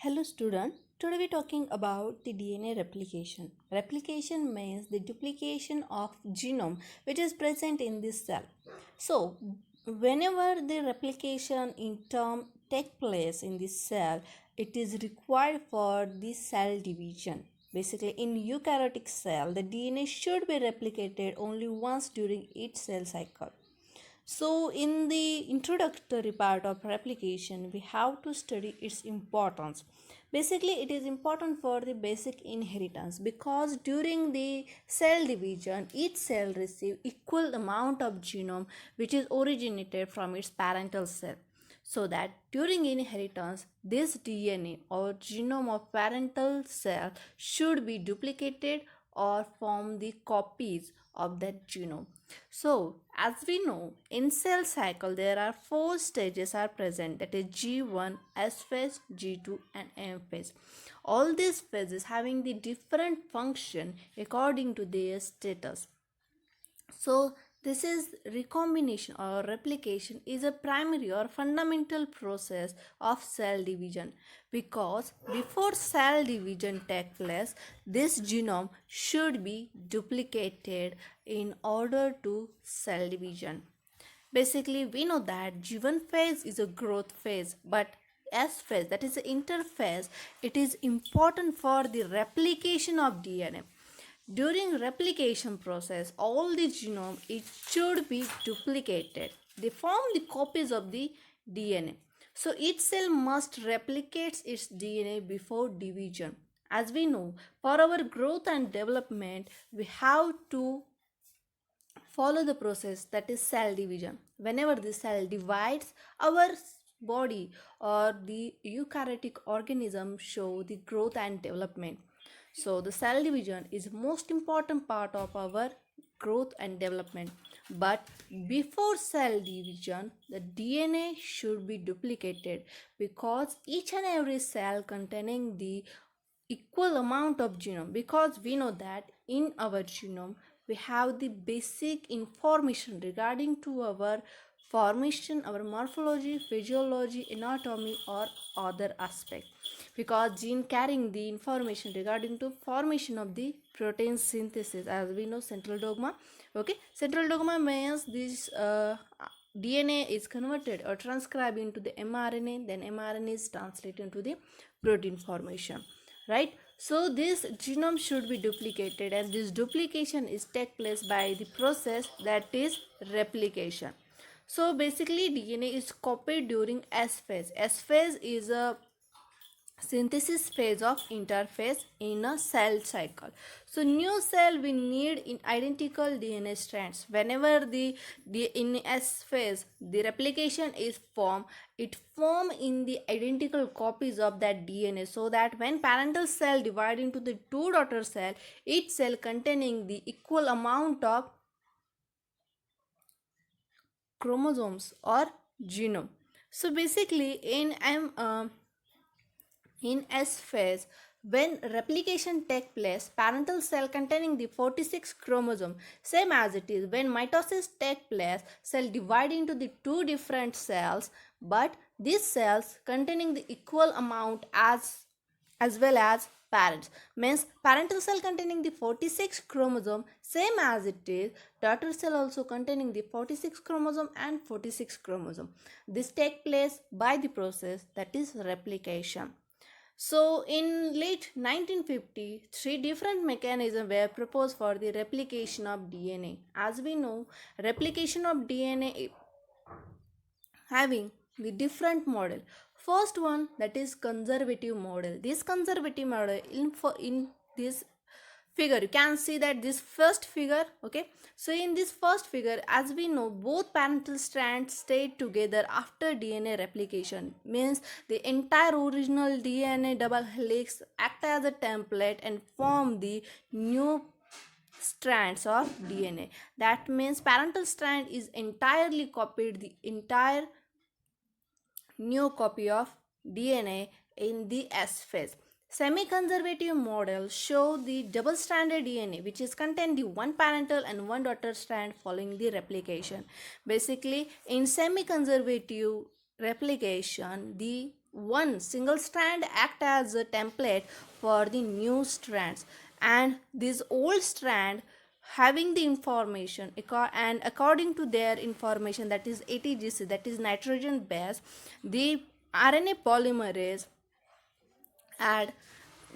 Hello student, today we are talking about the DNA replication. Replication means the duplication of genome which is present in this cell. So, whenever the replication in term take place in this cell, it is required for the cell division. Basically, in eukaryotic cell, the DNA should be replicated only once during its cell cycle. So, in the introductory part of replication, we have to study its importance. Basically, it is important for the basic inheritance because during the cell division, each cell receives equal amount of genome which is originated from its parental cell. So that during inheritance, this DNA or genome of parental cell should be duplicated or form the copies of that genome. So, as we know, in cell cycle there are four stages are present, that is G1, S phase, G2 and M phase. All these phases having the different function according to their status. So this is recombination or replication is a primary or fundamental process of cell division because before cell division takes place, this genome should be duplicated in order to cell division. Basically, we know that G1 phase is a growth phase, but S phase, that is the interphase, it is important for the replication of DNA. During replication process, all the genome it should be duplicated. They form the copies of the DNA. So each cell must replicate its DNA before division. As we know, for our growth and development, we have to follow the process that is cell division. Whenever the cell divides, our body or the eukaryotic organism show the growth and development. So the cell division is most important part of our growth and development. But before cell division, the DNA should be duplicated because each and every cell containing the equal amount of genome, because we know that in our genome we have the basic information regarding to our formation, our morphology, physiology, anatomy or other aspect, because gene carrying the information regarding to formation of the protein synthesis, as we know central dogma. Okay, central dogma means this DNA is converted or transcribed into the mRNA, then mRNA is translated into the protein formation, right? So this genome should be duplicated, and this duplication is take place by the process that is replication. So basically DNA is copied during S phase. S phase is a synthesis phase of interphase in a cell cycle. So new cell we need in identical DNA strands. Whenever the in S phase the replication is formed, it form in the identical copies of that DNA, so that when parental cell divide into the two daughter cell, each cell containing the equal amount of chromosomes or genome. So basically in S phase, when replication takes place, parental cell containing the 46 chromosome, same as it is when mitosis takes place, cell divide into the two different cells, but these cells containing the equal amount as well as parents, means parental cell containing the 46 chromosome same as it is daughter cell also containing the 46 chromosome and 46 chromosome. This take place by the process that is replication. So, in late 1950, three different mechanisms were proposed for the replication of DNA. As we know, replication of DNA having the different model. First one, that is conservative model. This conservative model in this figure you can see that this first figure. Okay, so in this first figure, as we know, both parental strands stayed together after DNA replication, means the entire original DNA double helix act as a template and form the new strands of DNA. That means parental strand is entirely copied the entire new copy of DNA in the S phase. Semi-conservative models show the double-stranded DNA, which is contain the one parental and one daughter strand following the replication. Basically, in semi-conservative replication, the one single strand act as a template for the new strands, and this old strand having the information and according to their information, that is ATGC, that is nitrogen base, the RNA polymerase add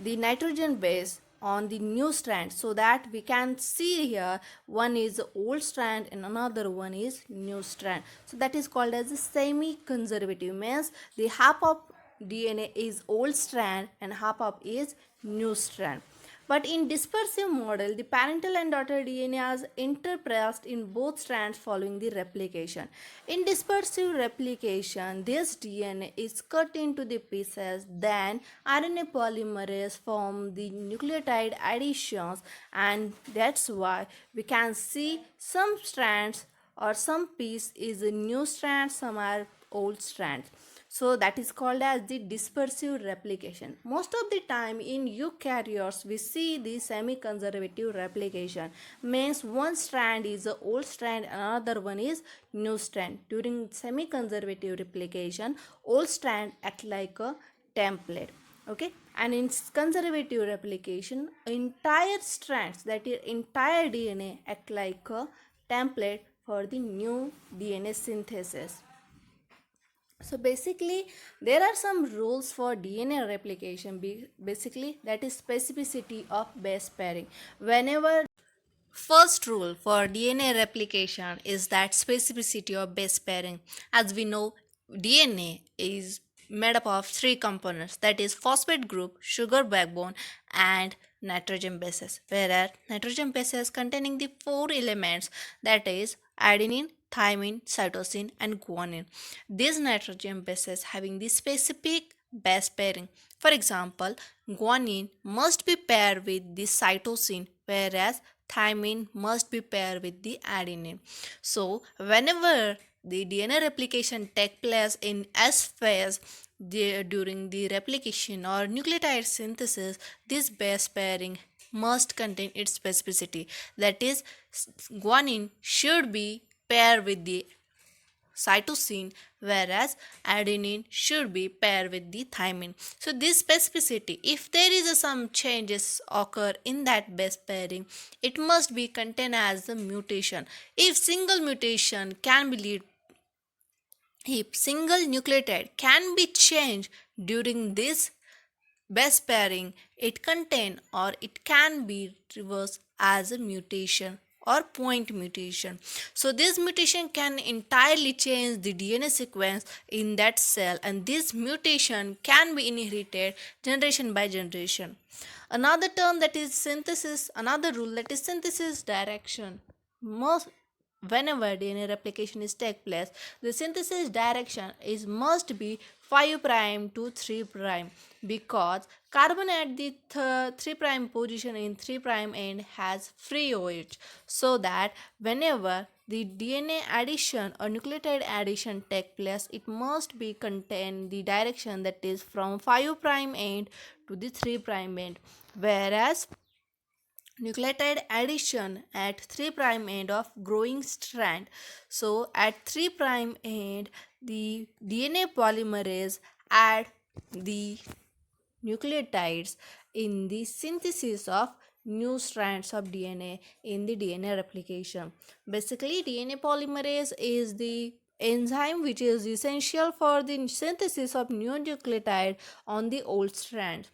the nitrogen base on the new strand, so that we can see here one is old strand and another one is new strand. So that is called as a semi conservative, means the half of DNA is old strand and half of is new strand. But in dispersive model, the parental and daughter DNA are interpressed in both strands following the replication. In dispersive replication, this DNA is cut into the pieces, then RNA polymerase form the nucleotide additions, and that's why we can see some strands or some piece is a new strand, some are old strands. So that is called as the dispersive replication. Most of the time in eukaryotes we see the semi-conservative replication, means one strand is the old strand, another one is new strand. During semi-conservative replication, old strand act like a template. Okay, and in conservative replication, entire strands, that is entire DNA, act like a template for the new DNA synthesis. So basically there are some rules for DNA replication. Basically that is specificity of base pairing. Whenever First rule for DNA replication is that specificity of base pairing. As we know, DNA is made up of three components, that is phosphate group, sugar backbone, and nitrogen bases. Whereas nitrogen bases containing the four elements, that is adenine, thymine, cytosine, and guanine. These nitrogen bases having the specific base pairing. For example, guanine must be paired with the cytosine, whereas thymine must be paired with the adenine. So, whenever the DNA replication takes place in S phase, during the replication or nucleotide synthesis, this base pairing must contain its specificity. That is, guanine should be paired with the cytosine, whereas adenine should be paired with the thymine. So this specificity, if there is some changes occur in that base pairing, it must be contained as a mutation. If single mutation can be lead, if single nucleotide can be changed during this base pairing, it contain or it can be reversed as a mutation or point mutation. So this mutation can entirely change the DNA sequence in that cell, and this mutation can be inherited generation by generation. Another term that is synthesis, another rule that is synthesis direction. Most Whenever DNA replication is take place, the synthesis direction is must be 5 prime to 3 prime, because carbon at the 3 prime position in 3 prime end has free OH, so that whenever the DNA addition or nucleotide addition take place, it must be contain the direction that is from 5 prime end to the 3 prime end, whereas nucleotide addition at 3 prime end of growing strand. So at 3 prime end, the DNA polymerase add the nucleotides in the synthesis of new strands of DNA in the DNA replication. Basically, DNA polymerase is the enzyme which is essential for the synthesis of new nucleotide on the old strand.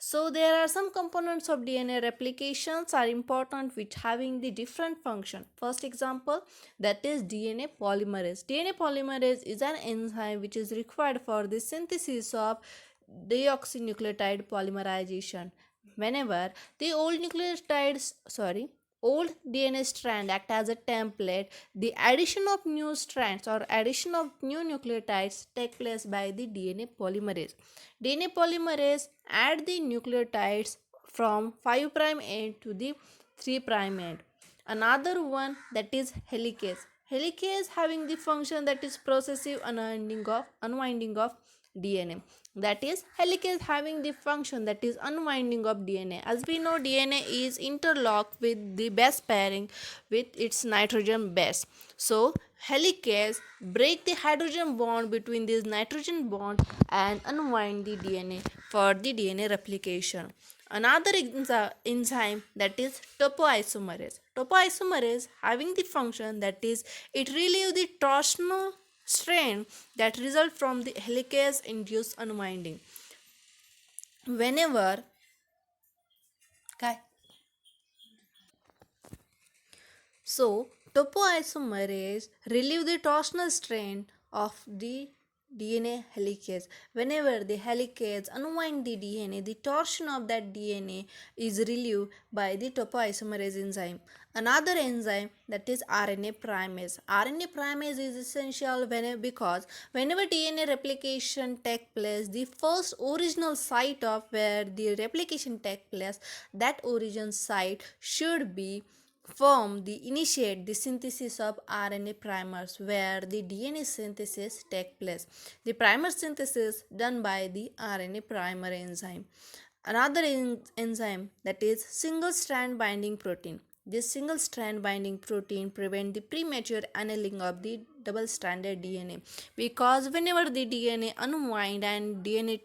So there are some components of DNA replications are important which having the different function. First example, that is DNA polymerase. DNA polymerase is an enzyme which is required for the synthesis of deoxynucleotide polymerization. Whenever the old DNA strand act as a template, the addition of new strands or addition of new nucleotides take place by the DNA polymerase. DNA polymerase add the nucleotides from 5 prime end to the 3 prime end. Another one, that is helicase. Helicase having the function that is processive unwinding of DNA. That is, helicase having the function that is unwinding of DNA. As we know, DNA is interlocked with the base pairing with its nitrogen base. So helicase break the hydrogen bond between these nitrogen bonds and unwind the DNA for the DNA replication. Another enzyme that is topoisomerase. Topoisomerase having the function that is it relieves the torsional strain that result from the helicase induced unwinding. Whenever काय So, topoisomerase relieve the torsional strain of the DNA helicase. Whenever the helicase unwind the DNA, the torsion of that DNA is relieved by the topoisomerase enzyme. Another enzyme that is RNA primase. RNA primase is essential because whenever DNA replication take place, the first original site of where the replication take place, that origin site should be initiate the synthesis of RNA primers where the DNA synthesis take place. The primer synthesis done by the RNA primer enzyme. Another enzyme that is single strand binding protein. This single strand binding protein prevent the premature annealing of the double stranded DNA because whenever the DNA unwind and DNA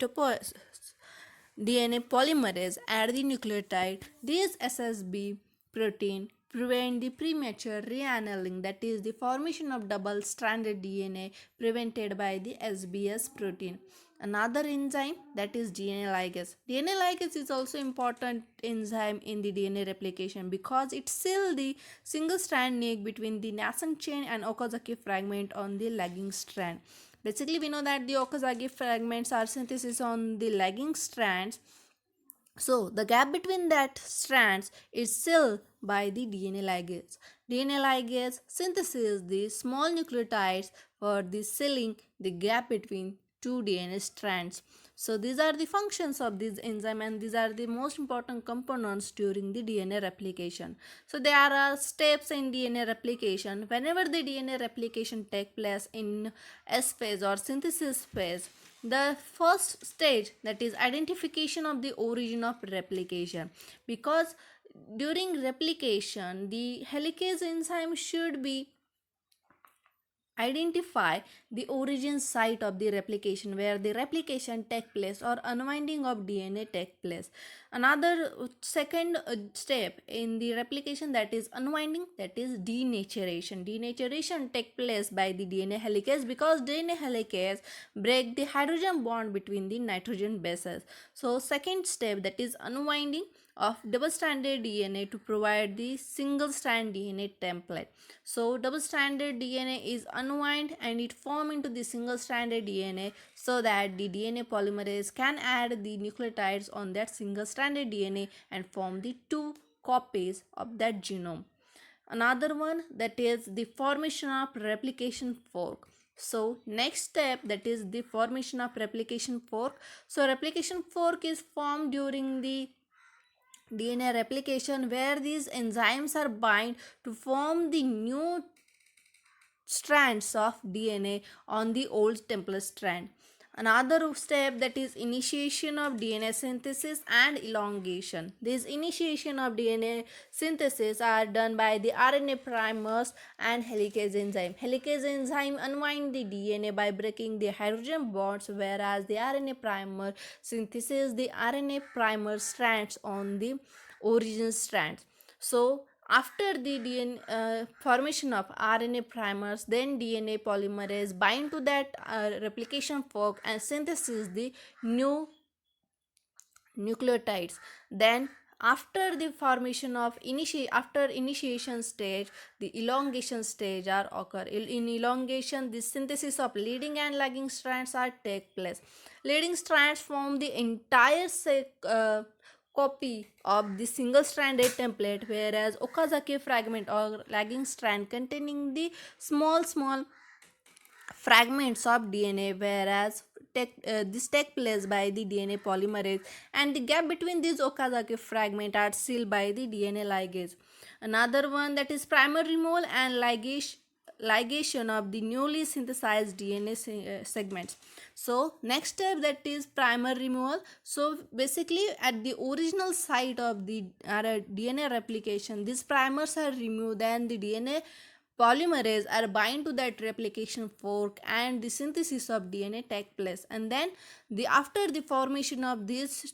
polymerase add the nucleotide, this SSB protein prevent the premature reannealing, that is the formation of double stranded DNA prevented by the SBS protein. Another enzyme that is DNA ligase. DNA ligase is also important enzyme in the DNA replication because it seals the single strand link between the nascent chain and Okazaki fragment on the lagging strand. Basically, we know that the Okazaki fragments are synthesis on the lagging strands, so the gap between that strands is sealed by the DNA ligase. DNA ligase synthesizes the small nucleotides for the sealing the gap between two DNA strands. So these are the functions of this enzyme and these are the most important components during the DNA replication. So there are steps in DNA replication. Whenever the DNA replication takes place in S phase or synthesis phase, the first stage that is identification of the origin of replication, because during replication the helicase enzyme should be identify the origin site of the replication where the replication take place or unwinding of DNA take place. Another second step in the replication that is unwinding, that is denaturation. Denaturation take place by the DNA helicase because DNA helicase break the hydrogen bond between the nitrogen bases. So second step that is unwinding of double stranded DNA to provide the single strand DNA template. So double stranded DNA is unwind and it form into the single stranded DNA so that the DNA polymerase can add the nucleotides on that single stranded DNA and form the two copies of that genome. Another one that is the formation of replication fork. So next step that is the formation of replication fork. So replication fork is formed during the DNA replication where these enzymes are bind to form the new strands of DNA on the old template strand. Another step that is initiation of DNA synthesis and elongation. This initiation of DNA synthesis are done by the RNA primers and helicase enzyme. Helicase enzyme unwind the DNA by breaking the hydrogen bonds, whereas the RNA primer synthesizes the RNA primer strands on the origin strands. So after the DNA formation of RNA primers, then DNA polymerase bind to that replication fork and synthesize the new nucleotides. Then after the formation of after initiation stage, the elongation stage are occur. In elongation, the synthesis of leading and lagging strands are take place. Leading strands form the entire copy of the single stranded template, whereas Okazaki fragment or lagging strand containing the small fragments of DNA, whereas this take place by the DNA polymerase and the gap between these Okazaki fragments are sealed by the DNA ligase. Another one that is primer removal and ligation ligation of the newly synthesized DNA segments. So next step, that is primer removal. So basically at the original site of the DNA replication, these primers are removed, then the DNA polymerase are bind to that replication fork and the synthesis of DNA take place. And then the after the formation of these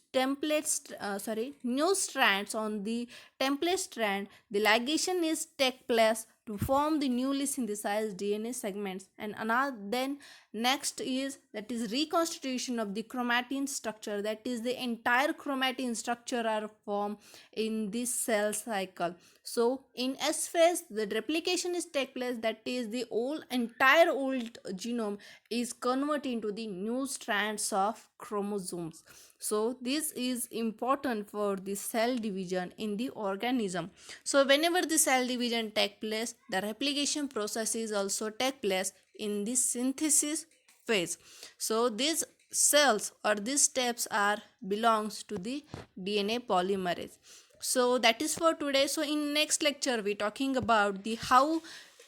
new strands on the template strand, the ligation is take place to form the newly synthesized DNA segments. And another, then next is, that is reconstitution of the chromatin structure, that is the entire chromatin structure are formed in this cell cycle. So in S phase, the replication is take place, that is the entire old genome is converted into the new strands of chromosomes. So this is important for the cell division in the organism. So whenever the cell division take place, the replication processes also take place in the synthesis phase. So these cells or these steps are belongs to the DNA polymerase. So that is for today. So in next lecture we talking about the how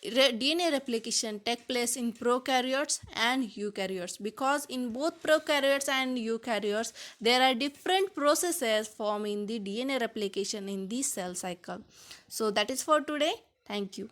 DNA replication take place in prokaryotes and eukaryotes, because in both prokaryotes and eukaryotes there are different processes forming the DNA replication in the cell cycle. So that is for today. Thank you.